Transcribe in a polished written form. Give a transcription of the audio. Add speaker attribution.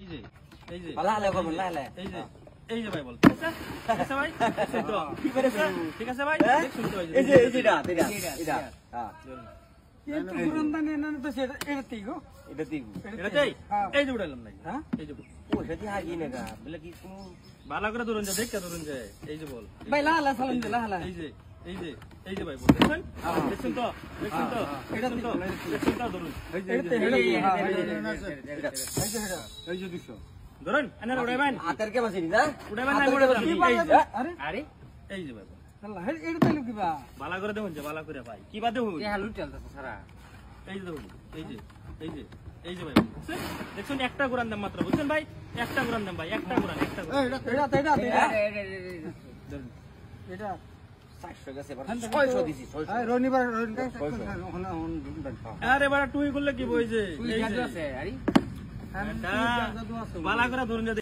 Speaker 1: এই যে এই যে
Speaker 2: লালে করবেন লালে
Speaker 1: এই যে ভাই বল ঠিক আছে ভাই কি করে ঠিক আছে ভাই দেখুন তো
Speaker 2: এই যে এটা হ্যাঁ
Speaker 3: এই তো পুরন্দানে না তো সেটা এটাতেই গো
Speaker 2: এটাতেই
Speaker 1: এটাতেই এই যে উড়াইলাম নাই
Speaker 3: হ্যাঁ
Speaker 1: এই যে
Speaker 2: ও সেটি হাগি না গা বলে কি কোনো
Speaker 1: ভালো করে ধরুন যা দেখতে ধরুন যায় এই যে বল
Speaker 3: ভাই লালা সালাম দে লালা
Speaker 1: এই যে এই যে এই যে ভাই বল দেখছেন দেখছেন তো দেখছেন তো ধরুন
Speaker 3: এই যে দুশো
Speaker 1: ধরুন এনারা উড়াইবেন
Speaker 2: হাতের কে বাসিনি না
Speaker 1: উড়াইবেন না উড়াইবেন
Speaker 3: আরে
Speaker 1: আরে এই যে ভাই
Speaker 3: আল্লাহ এটা তাইলো কিবা
Speaker 1: ভালো করে দেখুন যে ভালো করে ভাই কি বাদ দেখুন
Speaker 2: এ হালু চলতেছে সারা
Speaker 1: এই যে দেখুন এই যে এই যে এই যে ভাই দেখছেন একটা কোরআন দাম মাত্র বুঝছেন ভাই একটা কোরআন দাম ভাই একটা কোরআন
Speaker 3: এটা
Speaker 2: 400 গেছে 600 দিছি 600
Speaker 3: রনিবার
Speaker 1: আরে বাড়া টুই করলে কি বইছে
Speaker 2: আছে আরে
Speaker 1: ভালো করে ধরুন